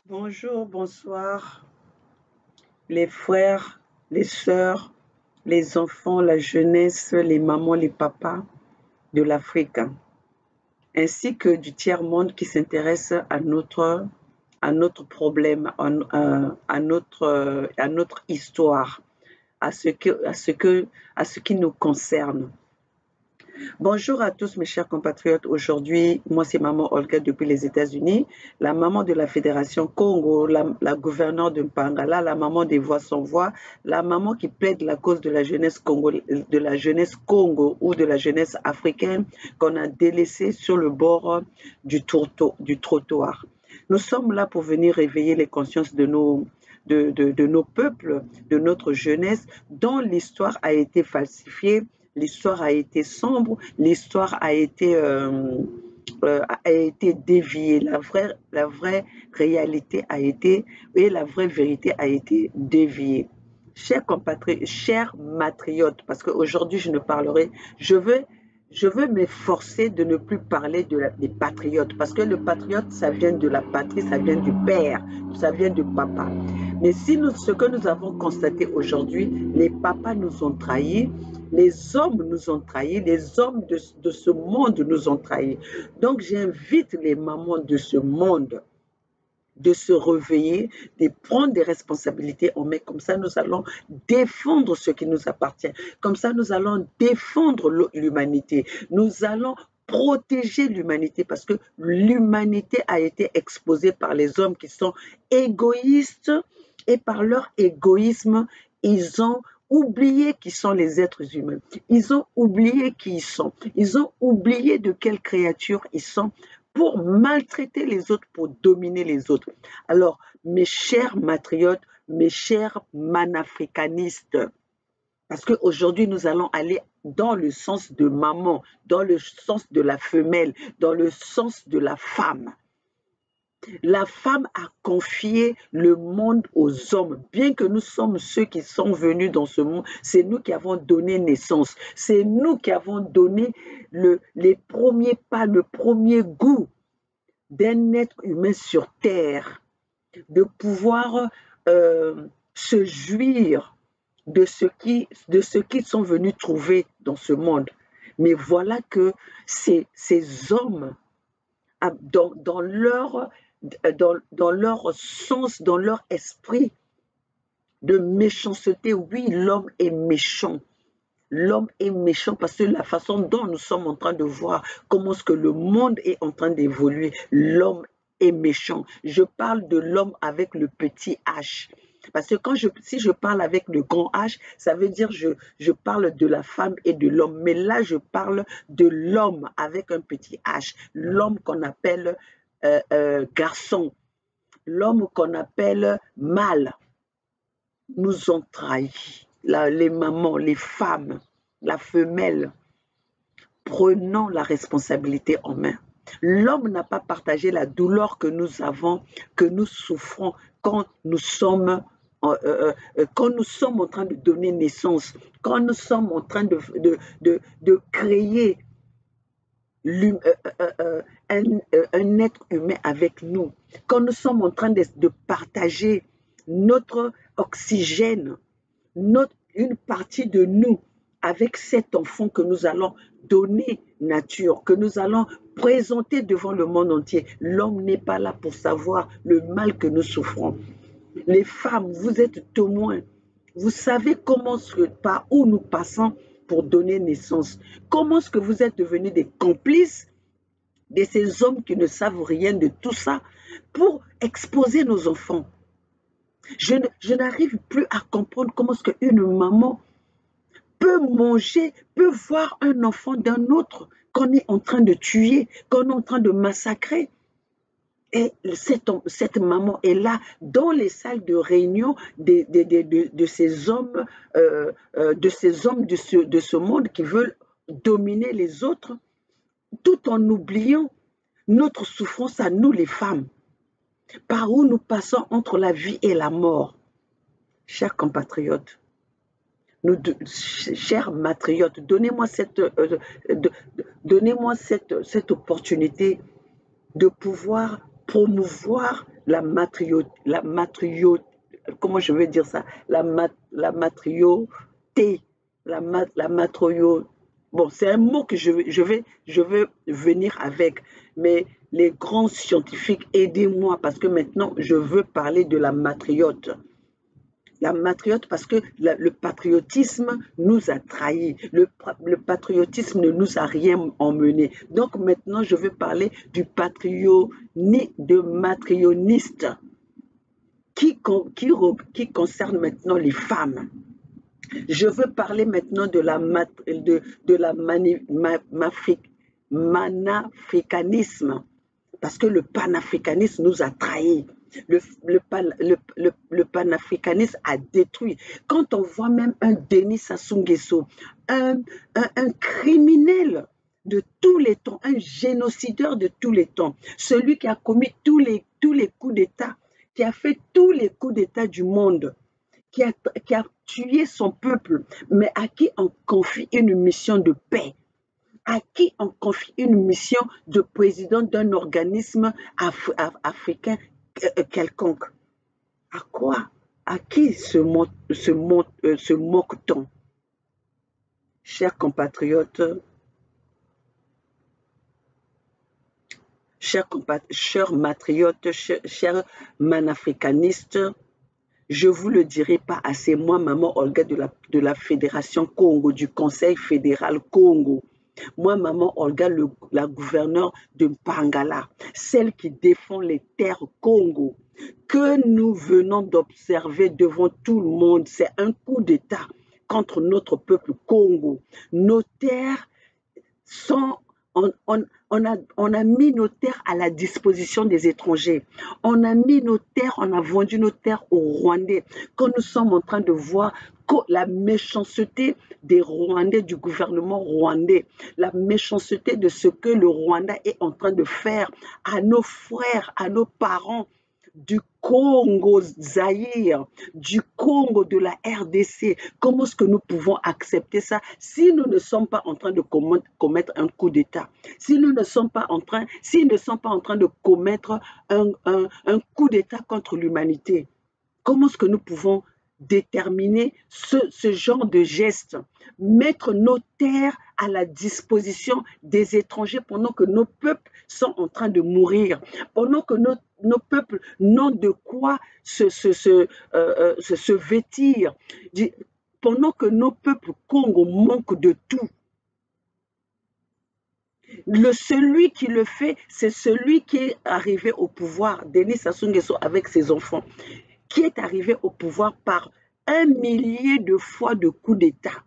Bonjour, bonsoir, les frères, les sœurs, les enfants, la jeunesse, les mamans, les papas de l'Afrique, ainsi que du tiers-monde qui s'intéresse à notre problème, à notre histoire, à ce qui nous concerne. Bonjour à tous mes chers compatriotes. Aujourd'hui, moi c'est maman Olga depuis les États-Unis, la maman de la Fédération Congo, la gouverneure de Mpangala, la maman des voix sans voix, la maman qui plaide la cause de la jeunesse Congo ou de la jeunesse africaine qu'on a délaissée sur le bord du trottoir. Nous sommes là pour venir réveiller les consciences de nos peuples, de notre jeunesse dont l'histoire a été falsifiée. L'histoire a été sombre, l'histoire a été déviée. La vraie réalité a été, et la vraie vérité a été déviée. Chers compatriotes, chers matriotes, parce qu'aujourd'hui je veux m'efforcer de ne plus parler des patriotes, parce que le patriote, ça vient de la patrie, ça vient du père, ça vient du papa. Mais ce que nous avons constaté aujourd'hui, les papas nous ont trahis, les hommes nous ont trahis, les hommes de ce monde nous ont trahis. Donc j'invite les mamans de ce monde de se réveiller, de prendre des responsabilités en main. Comme ça, nous allons défendre ce qui nous appartient. Comme ça, nous allons défendre l'humanité. Nous allons protéger l'humanité parce que l'humanité a été exposée par les hommes qui sont égoïstes et par leur égoïsme, ils ont oublié qui sont les êtres humains. Ils ont oublié qui ils sont. Ils ont oublié de quelle créature ils sont pour maltraiter les autres, pour dominer les autres. Alors, mes chers matriotes, mes chers manafricanistes, parce qu'aujourd'hui, nous allons aller dans le sens de maman, dans le sens de la femelle, dans le sens de la femme. La femme a confié le monde aux hommes. Bien que nous sommes ceux qui sont venus dans ce monde, c'est nous qui avons donné naissance. C'est nous qui avons donné les premiers pas, le premier goût d'un être humain sur terre, de pouvoir se jouir de ce qu'ils sont venus trouver dans ce monde. Mais voilà que ces hommes, dans leur sens, dans leur esprit de méchanceté, oui, l'homme est méchant. L'homme est méchant parce que la façon dont nous sommes en train de voir comment est-ce que le monde est en train d'évoluer, l'homme est méchant. Je parle de l'homme avec le petit H. Parce que si je parle avec le grand H, ça veut dire je parle de la femme et de l'homme. Mais là, je parle de l'homme avec un petit H. L'homme qu'on appelle garçon. L'homme qu'on appelle mâle. Nous ont trahis. Les mamans, les femmes, la femelle, prenons la responsabilité en main. L'homme n'a pas partagé la douleur que nous avons, que nous souffrons quand nous sommes en train de donner naissance, quand nous sommes en train de créer un être humain avec nous, quand nous sommes en train de partager notre oxygène, une partie de nous avec cet enfant que nous allons donner nature, que nous allons présenter devant le monde entier. L'homme n'est pas là pour savoir le mal que nous souffrons. Les femmes, vous êtes témoins. Vous savez par où nous passons pour donner naissance. Comment est-ce que vous êtes devenus des complices de ces hommes qui ne savent rien de tout ça pour exposer nos enfants? Je n'arrive plus à comprendre comment est-ce qu'une maman peut manger, peut voir un enfant d'un autre qu'on est en train de tuer, qu'on est en train de massacrer. Et cette maman est là dans les salles de réunion de ces hommes, de ce monde qui veulent dominer les autres, tout en oubliant notre souffrance à nous les femmes, par où nous passons entre la vie et la mort. Chers compatriotes, chers matriotes, donnez-moi cette opportunité de pouvoir promouvoir comment je vais dire ça, la matrioté, la matriote. Bon, c'est un mot que je vais venir avec, mais les grands scientifiques, aidez-moi parce que maintenant, je veux parler de la matriote. La matriote parce que le patriotisme nous a trahis. Le patriotisme ne nous a rien emmené. Donc maintenant, je veux parler du de matrioniste qui concerne maintenant les femmes. Je veux parler maintenant de la manafricanisme parce que le panafricanisme nous a trahis. Le panafricanisme a détruit. Quand on voit même un Denis Sassou Nguesso, un criminel de tous les temps, un génocideur de tous les temps, celui qui a commis tous les coups d'État, qui a fait tous les coups d'État du monde, qui a tué son peuple, mais à qui on confie une mission de paix, à qui on confie une mission de président d'un organisme africain quelconque. À quoi? À qui se moque-t-on? Chers compatriotes, chers matriotes, chers manafricanistes, je ne vous le dirai pas assez, moi, maman Olga de la Fédération Congo, du Conseil fédéral Congo. Moi, maman Olga, la gouverneure de Mpangala, celle qui défend les terres Congo, que nous venons d'observer devant tout le monde, c'est un coup d'État contre notre peuple Congo. Nos terres sont... On a mis nos terres à la disposition des étrangers. On a mis nos terres, on a vendu nos terres aux Rwandais. Quand nous sommes en train de voir la méchanceté des Rwandais, du gouvernement rwandais, la méchanceté de ce que le Rwanda est en train de faire à nos frères, à nos parents du Congo Zaïre, du Congo de la RDC. Comment est-ce que nous pouvons accepter ça si nous ne sommes pas en train de commettre un coup d'État, s'ils ne sont pas en train de commettre un coup d'État contre l'humanité? Comment est-ce que nous pouvons déterminer ce genre de geste, mettre nos terres à la disposition des étrangers pendant que nos peuples sont en train de mourir, pendant que nos peuples n'ont de quoi se vêtir, pendant que nos peuples Congo manquent de tout. Celui qui le fait, c'est celui qui est arrivé au pouvoir, Denis Sassou Nguesso avec ses enfants, qui est arrivé au pouvoir par 1 millier de fois de coups d'État.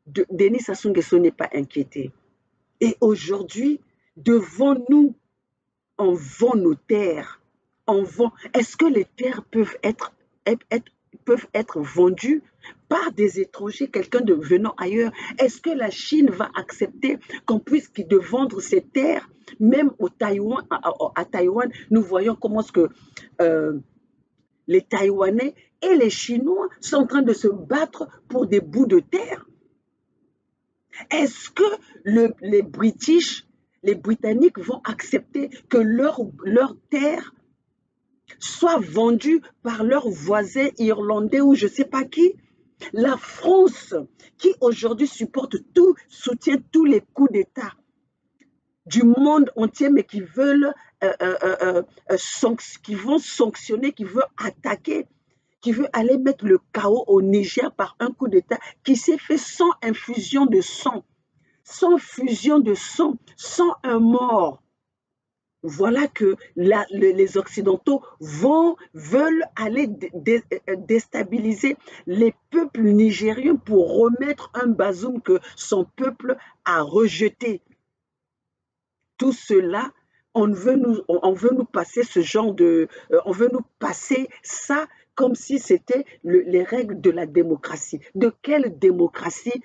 Denis Sassou Nguesso n'est pas inquiété. Et aujourd'hui, devant nous, on vend nos terres. Est-ce que les terres peuvent être vendues par des étrangers, quelqu'un de venant ailleurs? Est-ce que la Chine va accepter qu'on puisse de vendre ses terres? Même à Taïwan, nous voyons comment est-ce que les Taïwanais et les Chinois sont en train de se battre pour des bouts de terre. Est-ce que les Britanniques vont accepter que leurs terres soient vendues par leurs voisins irlandais ou je ne sais pas qui? La France, qui aujourd'hui soutient tous les coups d'État du monde entier, mais qui vont sanctionner, qui veulent attaquer, qui veut aller mettre le chaos au Niger par un coup d'État qui s'est fait sans infusion de sang, sans fusion de sang, sans un mort. Voilà que les Occidentaux veulent aller déstabiliser les peuples nigériens pour remettre un Bazoum que son peuple a rejeté. Tout cela, on veut nous passer ce genre de... on veut nous passer ça comme si c'était les règles de la démocratie. De quelle démocratie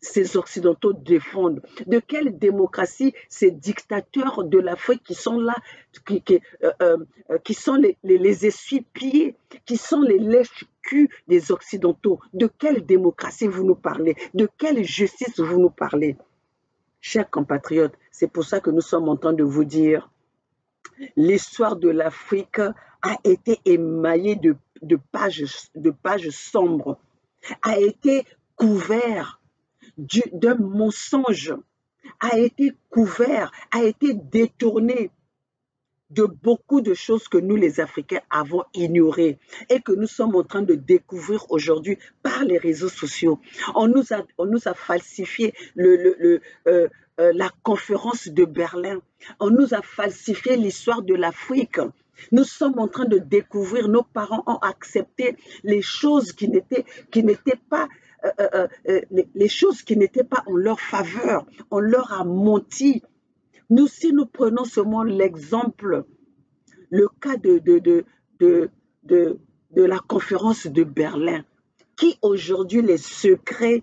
ces Occidentaux défendent? De quelle démocratie ces dictateurs de l'Afrique qui sont là, qui sont les essuie-pieds, qui sont les lèche-culs des Occidentaux? De quelle démocratie vous nous parlez? De quelle justice vous nous parlez? Chers compatriotes, c'est pour ça que nous sommes en train de vous dire, L'histoire de l'Afrique a été émaillée de pages sombres, a été couvert d'un mensonge, a été couvert, a été détourné de beaucoup de choses que nous, les Africains, avons ignorées et que nous sommes en train de découvrir aujourd'hui par les réseaux sociaux. On nous a falsifié la conférence de Berlin. On nous a falsifié l'histoire de l'Afrique. Nous sommes en train de découvrir, nos parents ont accepté les choses qui n'étaient pas les choses qui n'étaient pas en leur faveur. On leur a menti. Nous, si nous prenons seulement l'exemple, le cas de la conférence de Berlin, qui aujourd'hui les secrets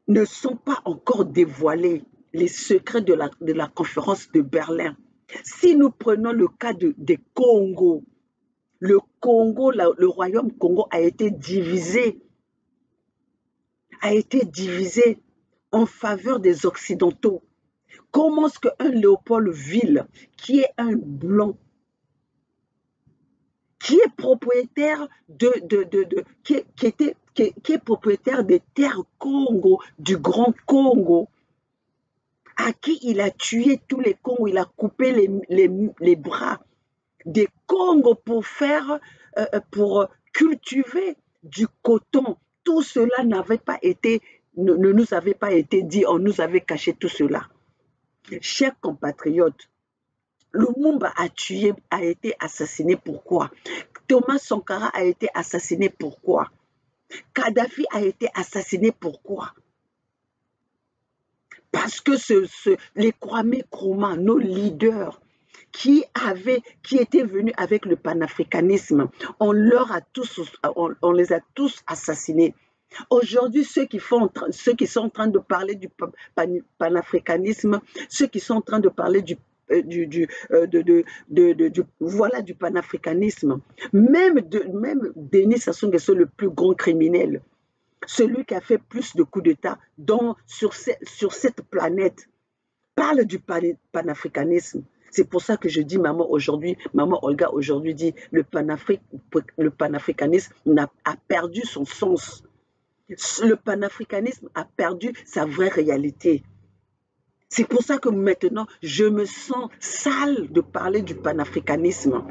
ne sont pas encore dévoilés, les secrets de la conférence de Berlin. Si nous prenons le cas des Congo, le royaume Congo a été divisé en faveur des Occidentaux. Comment est-ce qu'un Léopoldville, qui est un blanc, qui est propriétaire qui est propriétaire des terres Congo, du Grand Congo, à qui il a tué tous les Congos, il a coupé les bras des Congos pour cultiver du coton. Tout cela n'avait pas été, ne nous avait pas été dit, on nous avait caché tout cela. Chers compatriotes, Lumumba a été assassiné, pourquoi? Thomas Sankara a été assassiné, pourquoi? Kadhafi a été assassiné, pourquoi? Parce que les Kwame Nkrumah, nos leaders, qui étaient venus avec le panafricanisme, on les a tous assassinés. Aujourd'hui, ceux qui sont en train de parler du panafricanisme, ceux qui sont en train de parler du panafricanisme, même Denis Sassou Nguesso, le plus grand criminel, celui qui a fait plus de coups d'État sur cette planète, parle du panafricanisme. C'est pour ça que je dis, maman Olga aujourd'hui dit, le panafricanisme a perdu son sens. Le panafricanisme a perdu sa vraie réalité. C'est pour ça que maintenant, je me sens sale de parler du panafricanisme.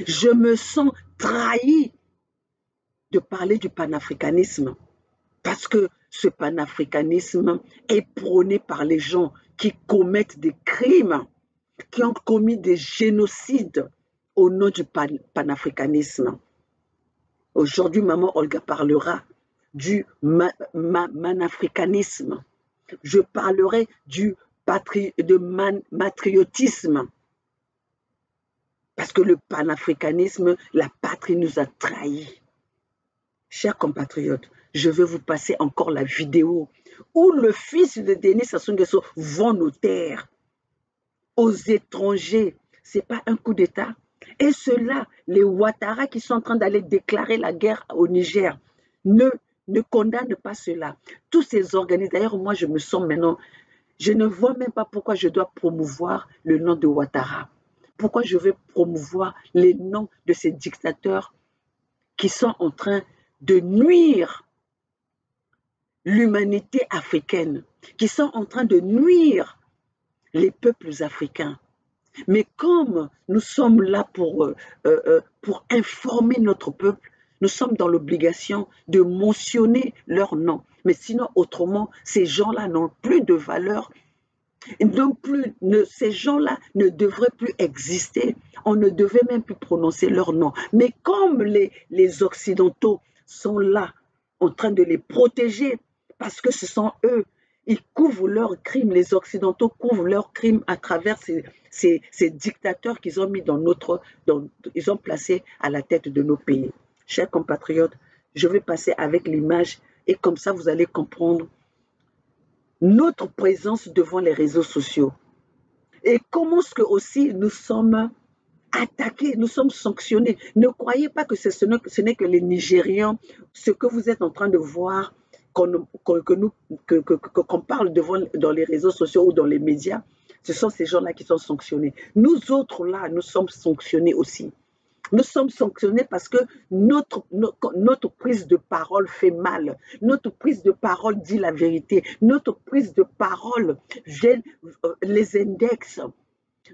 Je me sens trahi de parler du panafricanisme. Parce que ce panafricanisme est prôné par les gens qui commettent des crimes, qui ont commis des génocides au nom du panafricanisme. Aujourd'hui, maman Olga parlera du manafricanisme. Je parlerai du matriotisme. Parce que le panafricanisme, la patrie nous a trahis. Chers compatriotes, je vais vous passer encore la vidéo où le fils de Denis Sassou Nguesso vend nos terres aux étrangers. Ce n'est pas un coup d'État. Et ceux-là, les Ouattara qui sont en train d'aller déclarer la guerre au Niger, ne condamnent pas cela. Tous ces organismes, d'ailleurs, moi, je me sens maintenant, je ne vois même pas pourquoi je dois promouvoir le nom de Ouattara. Pourquoi je vais promouvoir les noms de ces dictateurs qui sont en train de nuire l'humanité africaine, qui sont en train de nuire les peuples africains. Mais comme nous sommes là pour informer notre peuple, nous sommes dans l'obligation de mentionner leur nom. Mais sinon, autrement, ces gens-là n'ont plus de valeur. Ces gens-là ne devraient plus exister. On ne devait même plus prononcer leur nom. Mais comme les Occidentaux sont là, en train de les protéger, parce que ce sont eux, ils couvrent leurs crimes, les Occidentaux couvrent leurs crimes à travers ces dictateurs qu'ils ont mis ils ont placé à la tête de nos pays. Chers compatriotes, je vais passer avec l'image et comme ça vous allez comprendre notre présence devant les réseaux sociaux. Et comment est-ce que aussi nous sommes attaqués, nous sommes sanctionnés. Ne croyez pas que ce n'est que les Nigérians, ce que vous êtes en train de voir, qu'on parle dans les réseaux sociaux ou dans les médias, Ce sont ces gens-là qui sont sanctionnés. Nous autres, là, nous sommes sanctionnés aussi. Nous sommes sanctionnés parce que notre prise de parole fait mal. Notre prise de parole dit la vérité. Notre prise de parole gêne les index.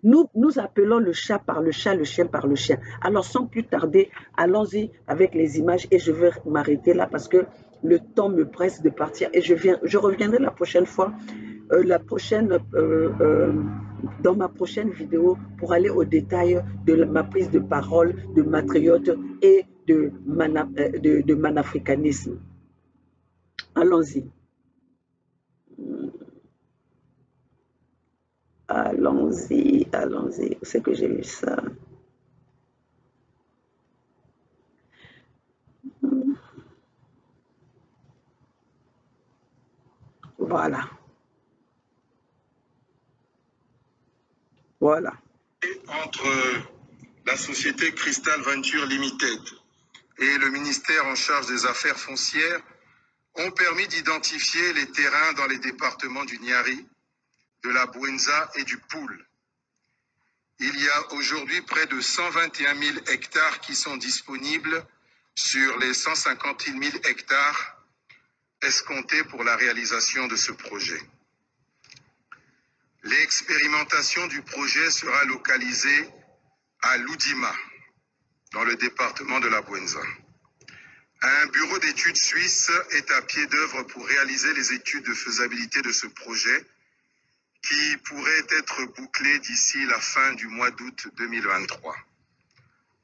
Nous appelons le chat par le chat, le chien par le chien. Alors, sans plus tarder, allons-y avec les images et je vais m'arrêter là parce que le temps me presse de partir et je reviendrai la prochaine fois, dans ma prochaine vidéo pour aller au détail de ma prise de parole de matriote et de manafricanisme. Allons-y. Allons-y, allons-y. Où c'est que j'ai vu ça? Voilà. Voilà. Entre la société Crystal Venture Limited et le ministère en charge des affaires foncières ont permis d'identifier les terrains dans les départements du Niari, de la Bouenza et du Poul. Il y a aujourd'hui près de 121 000 hectares qui sont disponibles sur les 150 000 hectares escomptés pour la réalisation de ce projet. L'expérimentation du projet sera localisée à Loudima, dans le département de la Bouenza. Un bureau d'études suisse est à pied d'œuvre pour réaliser les études de faisabilité de ce projet qui pourrait être bouclé d'ici la fin du mois d'août 2023.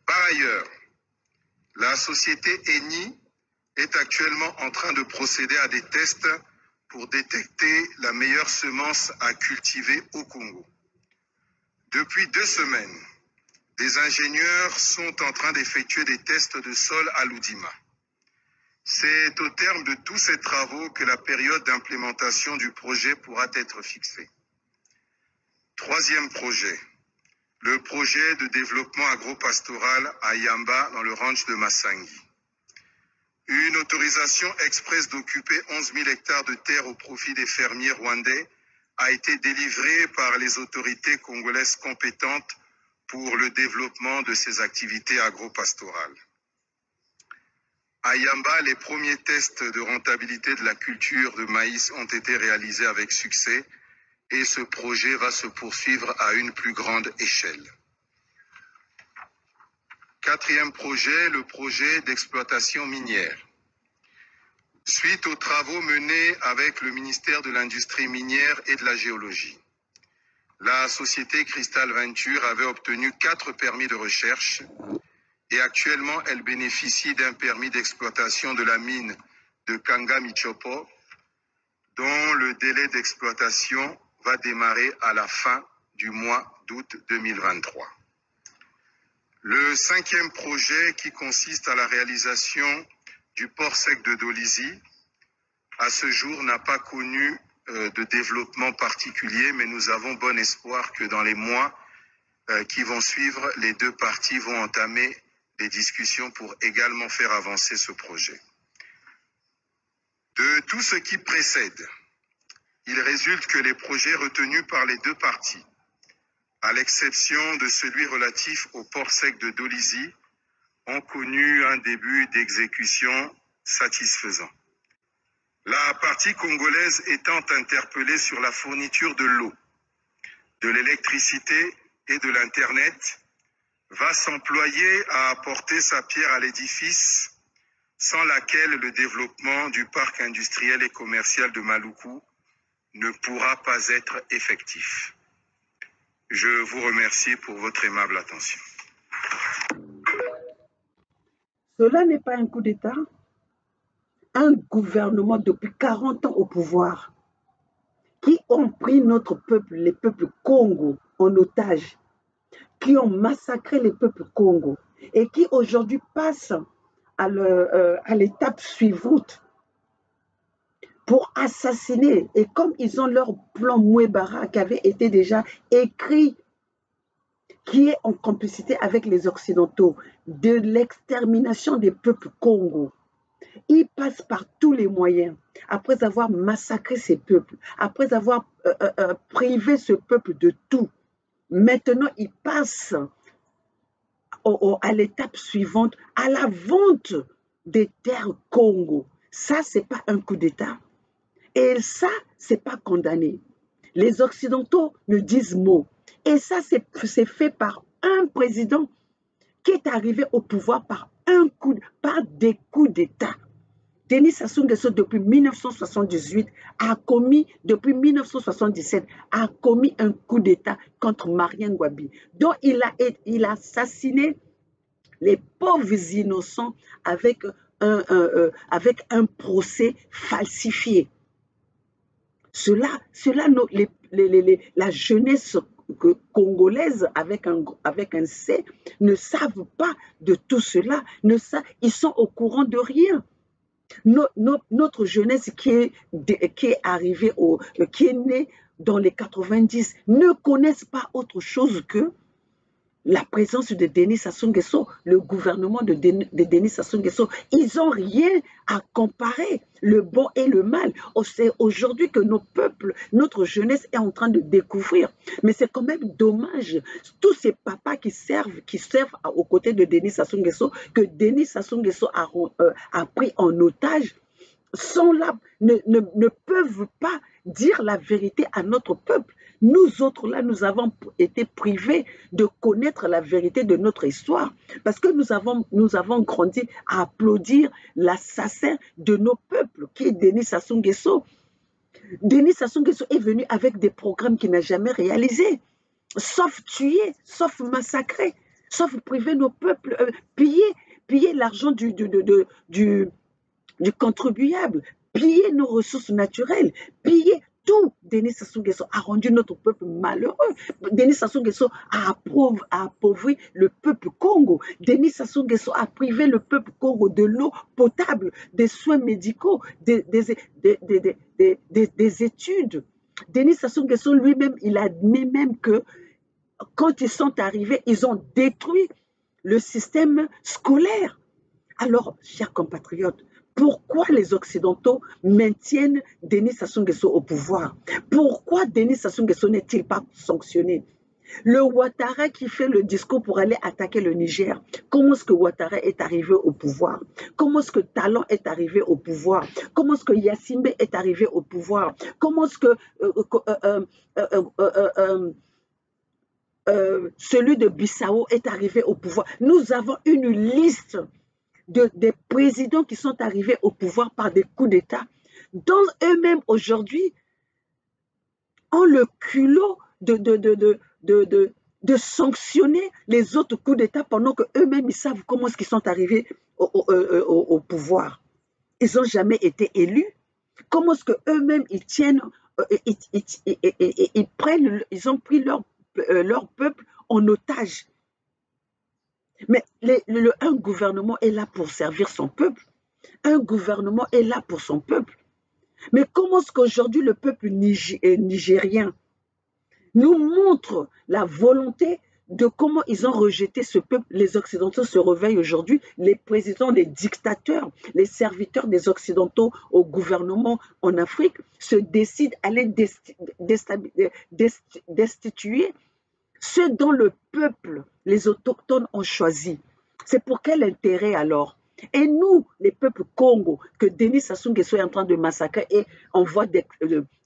Par ailleurs, la société Eni est actuellement en train de procéder à des tests pour détecter la meilleure semence à cultiver au Congo. Depuis 2 semaines, des ingénieurs sont en train d'effectuer des tests de sol à Loudima. C'est au terme de tous ces travaux que la période d'implémentation du projet pourra être fixée. Troisième projet, le projet de développement agro-pastoral à Yamba dans le ranch de Massangi. Une autorisation express d'occuper 11 000 hectares de terre au profit des fermiers rwandais a été délivrée par les autorités congolaises compétentes pour le développement de ces activités agro-pastorales. À Yamba, les premiers tests de rentabilité de la culture de maïs ont été réalisés avec succès et ce projet va se poursuivre à une plus grande échelle. Quatrième projet, le projet d'exploitation minière. Suite aux travaux menés avec le ministère de l'Industrie minière et de la Géologie, la société Crystal Venture avait obtenu 4 permis de recherche et actuellement elle bénéficie d'un permis d'exploitation de la mine de Kanga Michopo dont le délai d'exploitation va démarrer à la fin du mois d'août 2023. Le 5e projet qui consiste à la réalisation du port sec de Dolizy, à ce jour n'a pas connu de développement particulier, mais nous avons bon espoir que dans les mois qui vont suivre, les 2 parties vont entamer des discussions pour également faire avancer ce projet. De tout ce qui précède, il résulte que les projets retenus par les 2 parties, à l'exception de celui relatif au port sec de Dolizy, ont connu un début d'exécution satisfaisant. La partie congolaise étant interpellée sur la fourniture de l'eau, de l'électricité et de l'Internet, va s'employer à apporter sa pierre à l'édifice, sans laquelle le développement du parc industriel et commercial de Maluku ne pourra pas être effectif. Je vous remercie pour votre aimable attention. Cela n'est pas un coup d'État. Un gouvernement depuis 40 ans au pouvoir qui ont pris notre peuple, les peuples Congo, en otage, qui ont massacré les peuples Congo et qui aujourd'hui passent à l'étape suivante pour assassiner. Et comme ils ont leur plan Mouébara qui avait été déjà écrit, qui est en complicité avec les Occidentaux, de l'extermination des peuples Congo. Il passe par tous les moyens. Après avoir massacré ces peuples, après avoir privé ce peuple de tout, maintenant il passe à l'étape suivante, à la vente des terres Congo. Ça, ce n'est pas un coup d'État. Et ça, ce n'est pas condamné. Les Occidentaux ne disent mot. Et ça, c'est fait par un président qui est arrivé au pouvoir par des coups d'État. Denis Sassou Nguesso, depuis 1978, depuis 1977, a commis un coup d'État contre Marien Ngouabi. Donc, il a assassiné les pauvres innocents avec un procès falsifié. La jeunesse congolaise avec un C ne savent pas de tout cela. Ils sont au courant de rien. Notre jeunesse qui est arrivée, qui est née dans les 90, ne connaissent pas autre chose que la présence de Denis Sassou Nguesso, le gouvernement de Denis Sassou Nguesso. Ils n'ont rien à comparer, le bon et le mal. C'est aujourd'hui que nos peuples, notre jeunesse est en train de découvrir. Mais c'est quand même dommage, tous ces papas qui servent aux côtés de Denis Sassou Nguesso, que Denis Sassou Nguesso a pris en otage, sont là, ne peuvent pas dire la vérité à notre peuple. Nous autres, là, nous avons été privés de connaître la vérité de notre histoire parce que nous avons grandi à applaudir l'assassin de nos peuples, qui est Denis Sassou Nguesso. Denis Sassou Nguesso est venu avec des programmes qu'il n'a jamais réalisés, sauf tuer, sauf massacrer, sauf priver nos peuples, piller l'argent du contribuable, piller nos ressources naturelles, piller tout. Denis Sassou Nguesso a rendu notre peuple malheureux. Denis Sassou Nguesso a appauvri le peuple Congo. Denis Sassou Nguesso a privé le peuple Congo de l'eau potable, des soins médicaux, des études. Denis Sassou Nguesso lui-même, il admet même que quand ils sont arrivés, ils ont détruit le système scolaire. Alors, chers compatriotes, pourquoi les Occidentaux maintiennent Denis Sassou Nguesso au pouvoir? Pourquoi Denis Sassou Nguesso n'est-il pas sanctionné? Le Ouattara qui fait le discours pour aller attaquer le Niger, comment est-ce que Ouattara est arrivé au pouvoir? Comment est-ce que Talon est arrivé au pouvoir? Comment est-ce que Yassimbe est arrivé au pouvoir? Comment est-ce que celui de Bissau est arrivé au pouvoir? Nous avons une liste des présidents qui sont arrivés au pouvoir par des coups d'État, dont eux-mêmes aujourd'hui ont le culot de sanctionner les autres coups d'État pendant qu'eux-mêmes ils savent comment est-ce qu'ils sont arrivés au pouvoir. Ils n'ont jamais été élus. Comment est-ce qu'eux-mêmes ils tiennent, ils ont pris leur peuple en otage. Mais un gouvernement est là pour servir son peuple. Un gouvernement est là pour son peuple. Mais comment est-ce qu'aujourd'hui le peuple nigérien nous montre la volonté de comment ils ont rejeté ce peuple? Les Occidentaux se réveillent aujourd'hui, les présidents, les dictateurs, les serviteurs des Occidentaux au gouvernement en Afrique se décident à les destituer ceux dont le peuple, les autochtones ont choisi. C'est pour quel intérêt alors? Et nous, les peuples Congo, que Denis Sassou Nguesso est en train de massacrer et en voie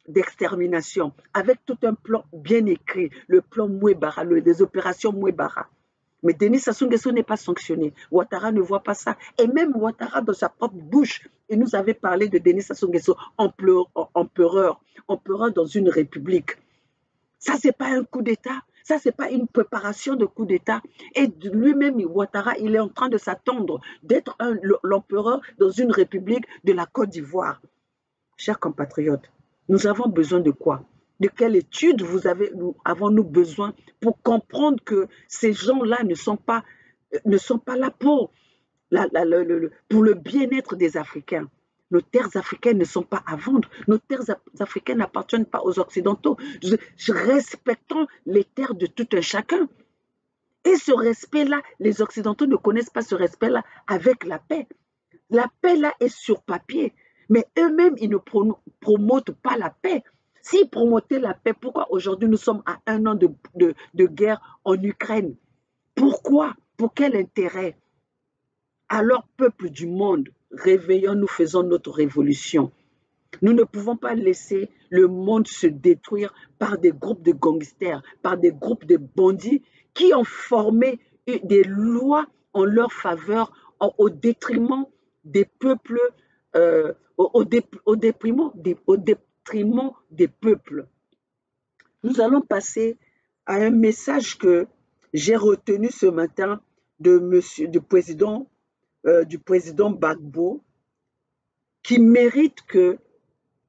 d'extermination, avec tout un plan bien écrit, le plan Mouébara, les opérations Mouébara. Mais Denis Sassou Nguesso n'est pas sanctionné. Ouattara ne voit pas ça. Et même Ouattara, dans sa propre bouche, il nous avait parlé de Denis Sassou Nguesso, empereur dans une république. Ça, ce n'est pas un coup d'État. Ça, ce n'est pas une préparation de coup d'État. Et lui-même, Ouattara, il est en train de s'attendre d'être l'empereur dans une république de la Côte d'Ivoire. Chers compatriotes, nous avons besoin de quoi? De quelle étude avons-nous besoin pour comprendre que ces gens-là ne sont pas là pour le bien-être des Africains? Nos terres africaines ne sont pas à vendre. Nos terres africaines n'appartiennent pas aux Occidentaux. Respectons les terres de tout un chacun. Et ce respect-là, les Occidentaux ne connaissent pas ce respect-là avec la paix. La paix là est sur papier, mais eux-mêmes, ils ne promotent pas la paix. S'ils promotaient la paix, pourquoi aujourd'hui nous sommes à 1 an de guerre en Ukraine? Pourquoi? Pour quel intérêt? Alors, peuple du monde, réveillons-nous, faisons notre révolution. Nous ne pouvons pas laisser le monde se détruire par des groupes de gangsters, par des groupes de bandits qui ont formé des lois en leur faveur au détriment des peuples, au détriment des peuples. Nous allons passer à un message que j'ai retenu ce matin du président Gbagbo, qui mérite que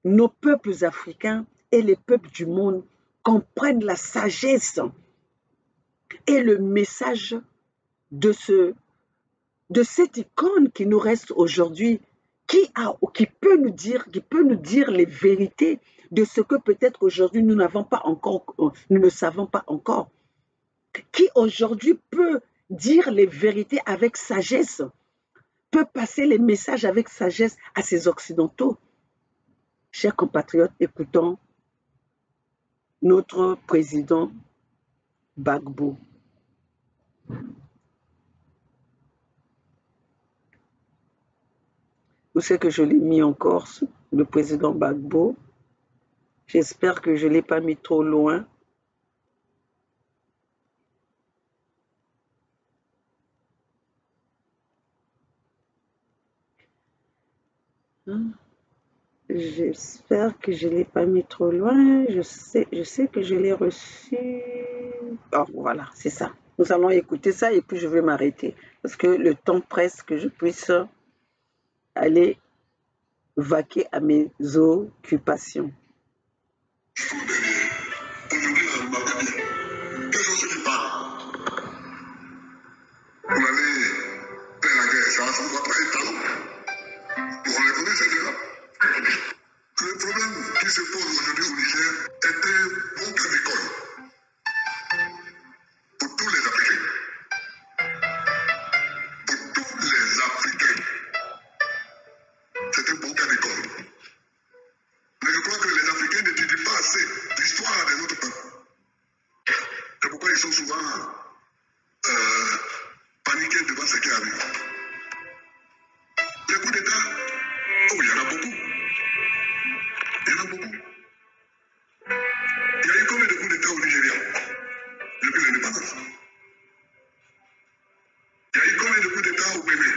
nos peuples africains et les peuples du monde comprennent la sagesse et le message de cette icône qui nous reste aujourd'hui, qui peut nous dire les vérités de ce que peut-être aujourd'hui nous ne savons pas encore, qui aujourd'hui peut dire les vérités avec sagesse, peut passer les messages avec sagesse à ces Occidentaux. Chers compatriotes, écoutons notre président Gbagbo. Où c'est que je l'ai mis en Corse, le président Gbagbo? J'espère que je ne l'ai pas mis trop loin. J'espère que je ne l'ai pas mis trop loin. Je sais que je l'ai reçu. Oh, voilà, c'est ça. Nous allons écouter ça et puis je vais m'arrêter. Parce que le temps presse que je puisse aller vaquer à mes occupations. Vous allez faire la guerre, ça va pas être talent. Vous les connaissez déjà. Le problème qui se pose aujourd'hui au Niger est un bon cas d'école pour tous les Africains. Pour tous les Africains. C'est un bon cas d'école. Mais je crois que les Africains n'étudient pas assez l'histoire de notre peuple. C'est pourquoi ils sont souvent paniqués devant ce qui arrive. Les coups d'État, oh, il y en a beaucoup. Il y en a beaucoup. Il y a eu combien de coups d'État au Nigeria depuis l'indépendance? Il y a eu combien de coups d'État au Bénin?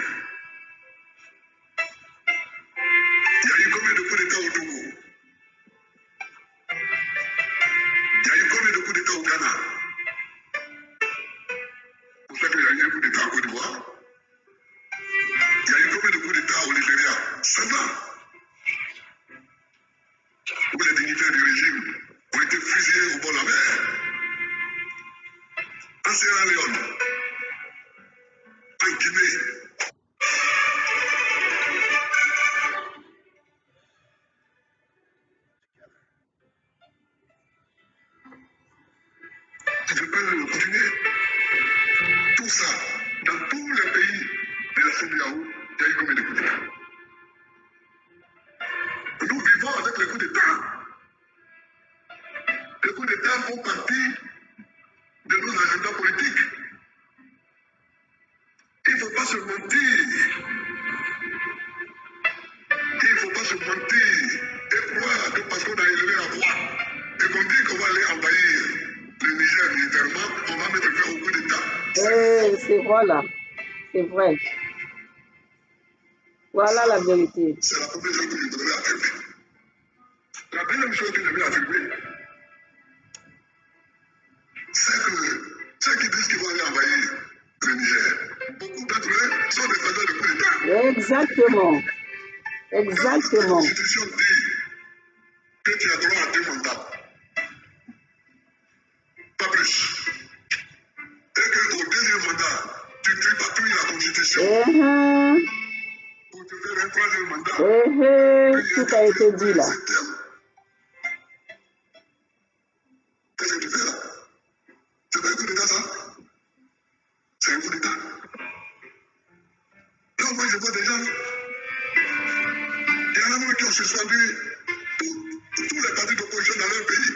Il y a eu combien de coups d'État au Togo? Il y a eu combien de coups d'État au Ghana? Vous savez qu'il y a eu un coup d'État en Côte d'Ivoire? Il y a eu combien de coups d'État au Nigeria? 5 ans. Où les dignitaires du régime ont été fusillés au bord de la mer. En Sierra Leone, en Guinée. Je peux continuer. Tout ça, dans tous les pays de la CEDEAO, il y a eu combien de coups d'État? Nous vivons avec les coups d'État. Les coups d'État font partie de nos agendas politiques. Il ne faut pas se mentir. Il ne faut pas se mentir et croire que parce qu'on a élevé la voix et qu'on dit qu'on va aller envahir le Niger militairement, on va mettre fin au coup d'État. C'est voilà, c'est vrai. Voilà la vérité. C'est la première chose que je voudrais affirmer. La deuxième chose que je vais affirmer, c'est que ceux qui disent qu'ils vont aller envahir le Niger, beaucoup d'entre eux sont des faiseurs de coup d'État. Exactement. Exactement. La Constitution dit que tu as droit à 2 mandats. Pas plus. Et qu'au deuxième mandat, tu tripatouilles la Constitution. Pour te faire un troisième mandat. Tout a été dit là. Qu'est-ce que tu fais là? C'est pas un coup d'État, ça? C'est un coup d'État. Donc moi, je vois des gens y en a même qui ont suspendu tous les partis d'opposition dans leur pays.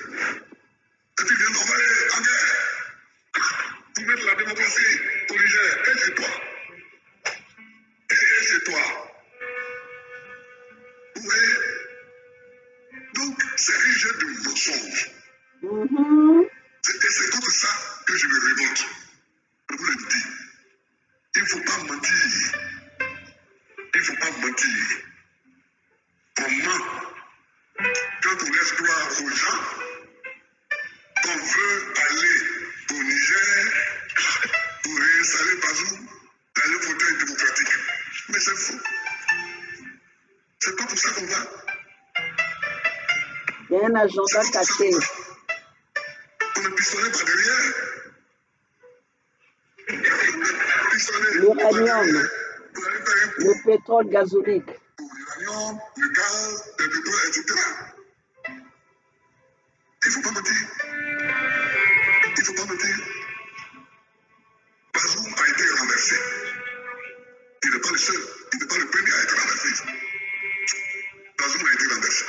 Et puis viennent envoyer en guerre pour mettre la démocratie au Niger. Et chez toi. Et chez toi. Vous voyez? Donc, c'est un jeu de mensonges. Et c'est contre ça que je me révolte. Je vous le dis. Il ne faut pas mentir. Il ne faut pas mentir. Comment, quand on laisse croire aux gens qu'on veut aller au Niger pour réinstaller Bazoum dans le fauteuil démocratique. Mais c'est faux. C'est pas pour ça qu'on va. Il y a un agenda caché. On est pistonné par derrière. L'uranium, le pétrole gazolique. L'uranium, le gaz, le pétrole, etc. Il ne faut pas mentir. Il ne faut pas mentir. Bazoum a été renversé. Il n'est pas le seul. Il n'est pas le premier à être renversé. Bazoum a été renversé.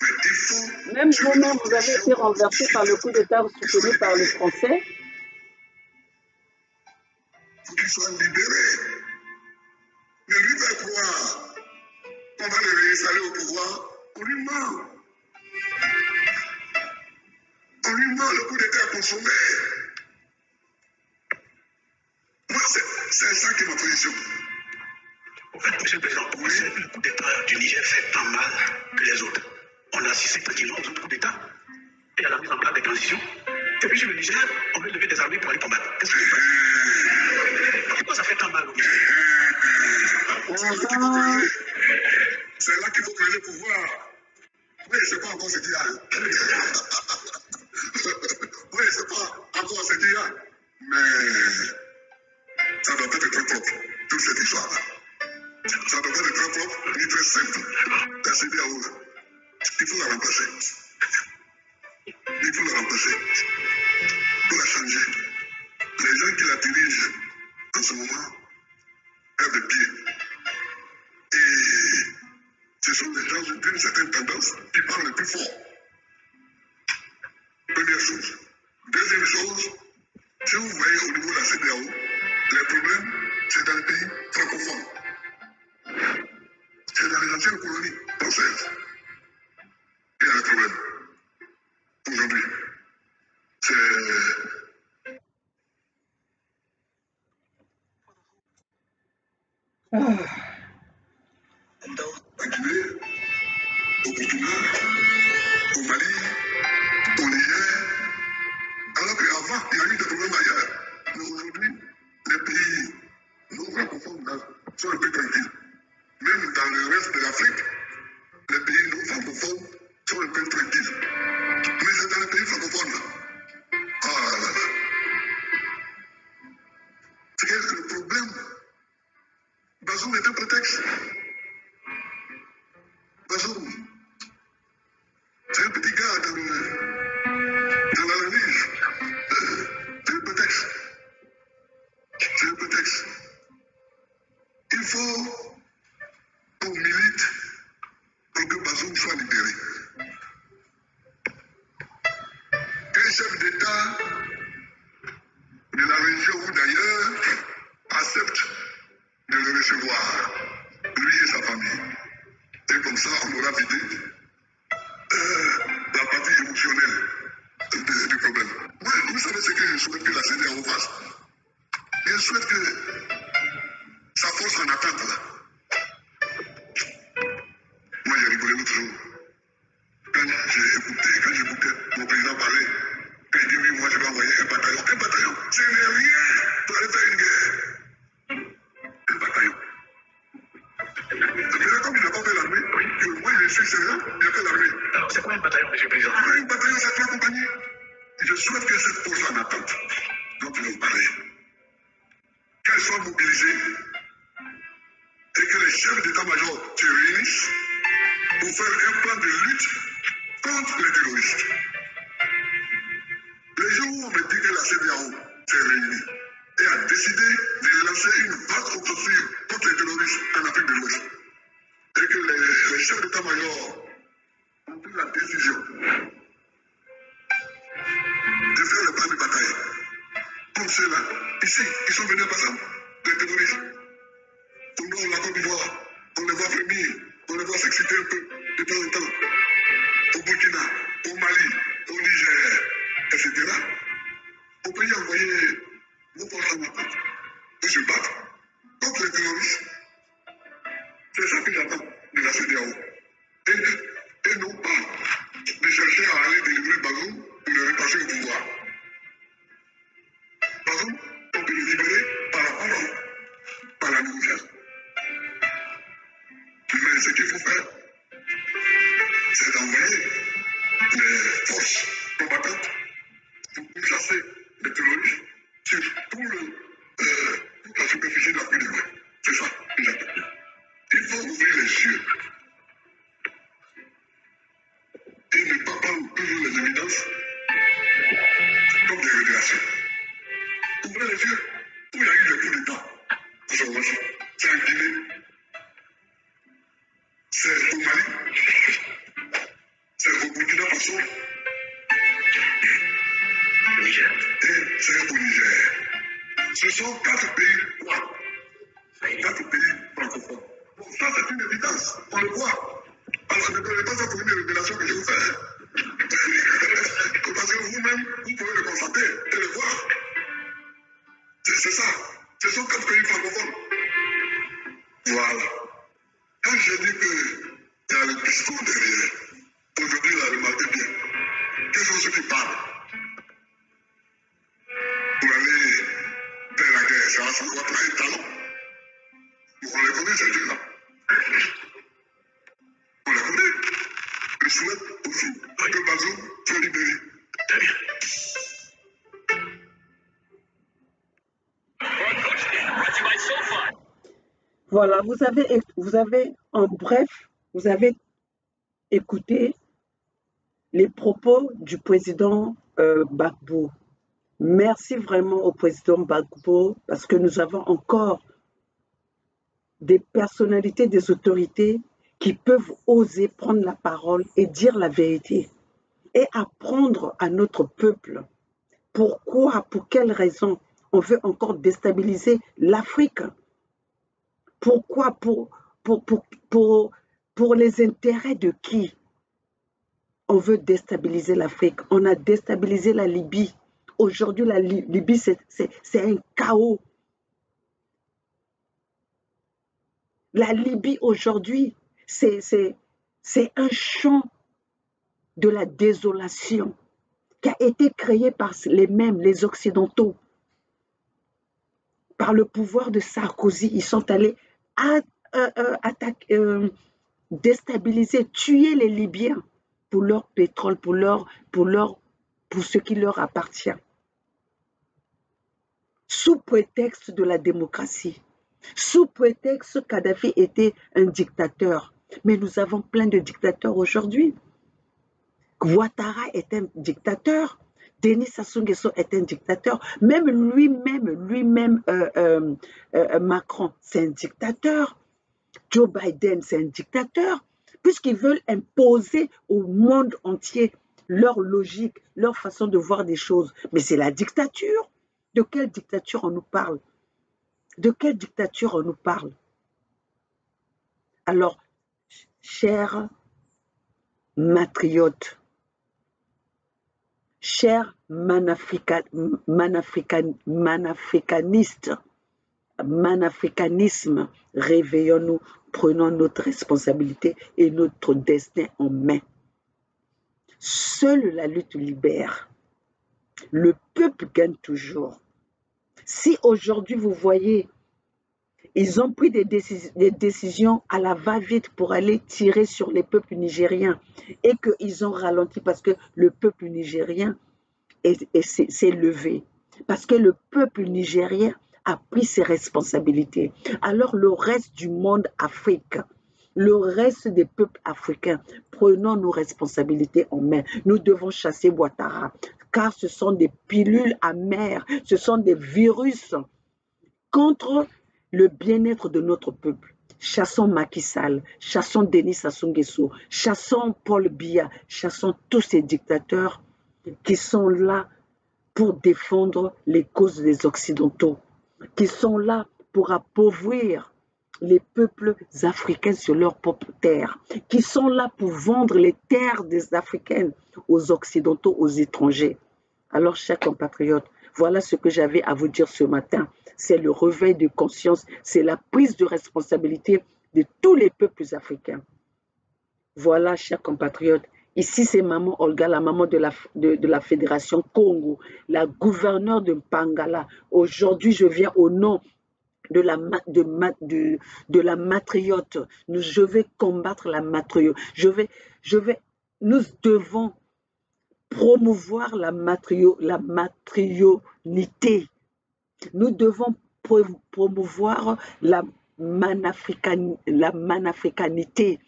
Mais il faut... Même vous-même, vous avez été renversé par le coup d'État soutenu par les Français. Faut qu'il soit libéré. Mais lui va croire qu'on va le réinstaller au pouvoir. On lui ment. On lui ment, le coup d'État est consommé. Moi, c'est ça qui est ma position. En fait, Monsieur le Président, pour moi, le coup d'État du Niger fait tant mal que les autres. On a assisté tranquillement aux autres coups d'État et à la mise en place des transitions. Et puis sur le Niger, on veut lever des armées pour aller combattre. Qu'est-ce que c'est? Pourquoi ça fait tant mal au Niger? C'est là qu'il faut créer le pouvoir. Oui, c'est pas encore ce qu'il y a. Oui, c'est pas encore ce qu'il y a. Mais ça doit être très propre, toute cette histoire-là. Ça doit être très propre, ni très simple. La CEDEAO, il faut la remplacer. Il faut la remplacer. Il faut la changer. Les gens qui la dirigent en ce moment perdent le pied. Et ce sont des gens d'une certaine tendance qui parlent le plus fort. Première chose. Deuxième chose, si vous voyez au niveau de la CEDEAO, les problèmes, c'est dans les pays francophones. C'est dans les anciennes colonies françaises. Il y a des problèmes. Aujourd'hui, c'est... À Guinée, au Burkina, au Mali, au Niger, alors qu'avant, il y a eu des problèmes ailleurs. Mais aujourd'hui, les pays non francophones sont un peu tranquilles. Même dans le reste de l'Afrique, les pays non francophones sont un peu tranquilles. Mais c'est dans les pays francophones là. Ah là là. C'est que le problème, Bazoum est un prétexte. Bazoum, c'est un petit gars dans l'analyse. C'est un prétexte. C'est un prétexte. Il faut qu'on milite pour que Bazoum soit libéré. Qu'un chef d'État de la région ou d'ailleurs accepte de le recevoir, lui et sa famille. Et comme ça, on aura vidé la partie émotionnelle du problème. Moi, vous savez ce que je souhaite que la CEDEAO fasse? Je souhaite que sa force en attente là. Moi, j'ai rigolé l'autre jour. Quand j'écoutais mon président parler, quand il dit oui, moi je vais envoyer un bataillon. Un bataillon, ce n'est rien pour aller faire une guerre. Un bataillon. Maintenant, comme il n'a pas fait l'armée, moi je suis sérieux, il a fait l'armée. Alors, c'est quoi un bataillon, Monsieur le Président? Un bataillon, c'est 3 compagnies. Je souhaite que cette force en attente, dont nous allons parler, qu'elle soit mobilisée et que les chefs d'état-major se réunissent pour faire un plan de lutte contre les terroristes. Les jours où on me dit que la CEDEAO s'est réunie et a décidé de lancer une vaste offensive contre les terroristes en Afrique de l'Ouest, et que les chefs d'état-major ont pris la décision de faire le plan de bataille. Comme ceux-là, ici, ils sont venus à Bassam, les terroristes. Au nord de la Côte d'Ivoire, on les voit venir, on les voit s'exciter un peu de temps en temps. Au Burkina, au Mali, au Niger, etc. On peut y envoyer nos forces armées pour se battre contre les terroristes. C'est ça que j'attends de la CEDEAO. Et non pas de chercher à aller délivrer Bazoum pour le repasser au pouvoir. Bazoum, on peut le libérer par la parole, par la négociation. Mais ce qu'il faut faire, c'est d'envoyer les forces combattantes pour chasser les terroristes sur toute la superficie de l'Afrique de l'Ouest. C'est ça que j'attends. Il faut ouvrir les yeux et ne pas prendre toujours les évidences comme des révélations. Ouvrez les yeux où il y a eu le coup d'État. C'est en Guinée, c'est au Mali, c'est au Burkina Faso Niger. et c'est au Niger. Ce sont 4 pays noirs, 4 pays francophones. Bon, ça c'est une évidence, on le voit. Alors ne prenez pas ça pour une révélation que je vous fais. Parce que vous-même, vous pouvez le constater et le voir. C'est ça. Ce sont 4 pays francophones. Voilà. Quand je dis qu'il y a le discours derrière, aujourd'hui, il a remarqué bien. Quels sont ceux qui parlent pour aller faire la guerre? Ça doit pas être talent. On les connaît, ces gens-là. On les connaît. Je souhaite aussi que Bazoum soit libéré. Très bien. Voilà, vous avez, en bref, vous avez écouté les propos du président Gbagbo. Merci vraiment au président Gbagbo parce que nous avons encore des personnalités, des autorités qui peuvent oser prendre la parole et dire la vérité et apprendre à notre peuple pourquoi, pour quelles raisons on veut encore déstabiliser l'Afrique. Pourquoi, pour les intérêts de qui on veut déstabiliser l'Afrique? On a déstabilisé la Libye. Aujourd'hui, la Libye, c'est un chaos. La Libye, aujourd'hui, c'est un champ de la désolation qui a été créé par les Occidentaux. Par le pouvoir de Sarkozy, ils sont allés déstabiliser, tuer les Libyens pour leur pétrole, pour ce qui leur appartient. Sous prétexte de la démocratie, sous prétexte que Kadhafi était un dictateur. Mais nous avons plein de dictateurs aujourd'hui. Ouattara est un dictateur. Denis Sassou Nguesso est un dictateur. Même lui-même, Macron, c'est un dictateur. Joe Biden, c'est un dictateur. Puisqu'ils veulent imposer au monde entier leur logique, leur façon de voir des choses. Mais c'est la dictature. De quelle dictature on nous parle? De quelle dictature on nous parle? Alors, chers matriotes, chers manafricanisme, réveillons-nous, prenons notre responsabilité et notre destin en main. Seule la lutte libère. Le peuple gagne toujours. Si aujourd'hui vous voyez, ils ont pris des décisions à la va-vite pour aller tirer sur les peuples nigériens et qu'ils ont ralenti parce que le peuple nigérien s'est levé. Parce que le peuple nigérien a pris ses responsabilités. Alors le reste du monde africain, le reste des peuples africains, prenons nos responsabilités en main. Nous devons chasser Ouattara, car ce sont des pilules amères, ce sont des virus contre le bien-être de notre peuple. chassons Macky Sall, chassons Denis Sassou Nguesso, chassons Paul Biya, chassons tous ces dictateurs qui sont là pour défendre les causes des Occidentaux, qui sont là pour appauvrir les peuples africains sur leur propre terre, qui sont là pour vendre les terres des Africains aux Occidentaux, aux étrangers. Alors, chers compatriotes, voilà ce que j'avais à vous dire ce matin. C'est le réveil de conscience, c'est la prise de responsabilité de tous les peuples africains. Voilà, chers compatriotes, ici c'est maman Olga, la maman de la Fédération Congo, la gouverneure de Mpangala. Aujourd'hui, je viens au nom de la matriote. Je vais combattre la matriote. Nous devons promouvoir la matrionité. Nous devons promouvoir la manafricanité.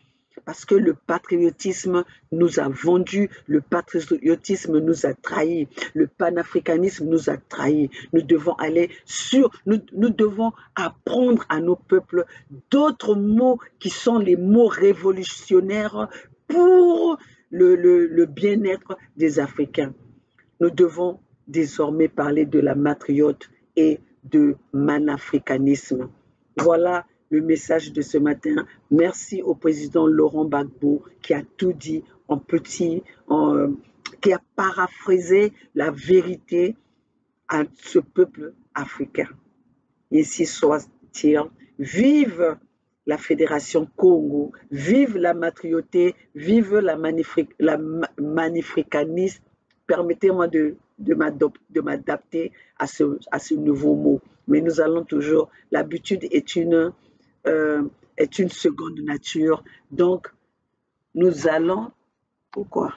Parce que le patriotisme nous a vendus, le patriotisme nous a trahis, le panafricanisme nous a trahis. Nous devons nous devons apprendre à nos peuples d'autres mots qui sont les mots révolutionnaires pour le bien-être des Africains. Nous devons désormais parler de la matriote et de manafricanisme. Voilà le message de ce matin. Merci au président Laurent Gbagbo qui a tout dit en petit, qui a paraphrasé la vérité à ce peuple africain. Ainsi soit-il. Vive la Fédération Congo, vive la matrioté, vive la manifricanisme. Permettez-moi de m'adapter à ce nouveau mot. Mais nous allons toujours, l'habitude est une seconde nature. Donc, nous allons, pourquoi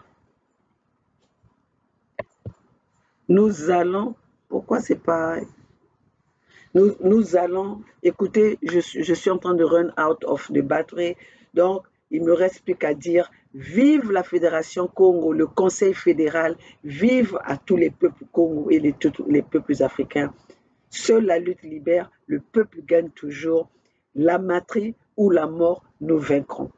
c'est pareil? Nous allons, écoutez, je suis en train de run out of the battery, donc il ne me reste plus qu'à dire, vive la Fédération Congo, le Conseil fédéral, vive à tous les peuples Congo et tous les peuples africains. Seule la lutte libère, le peuple gagne toujours, la matrie ou la mort, nous vaincrons.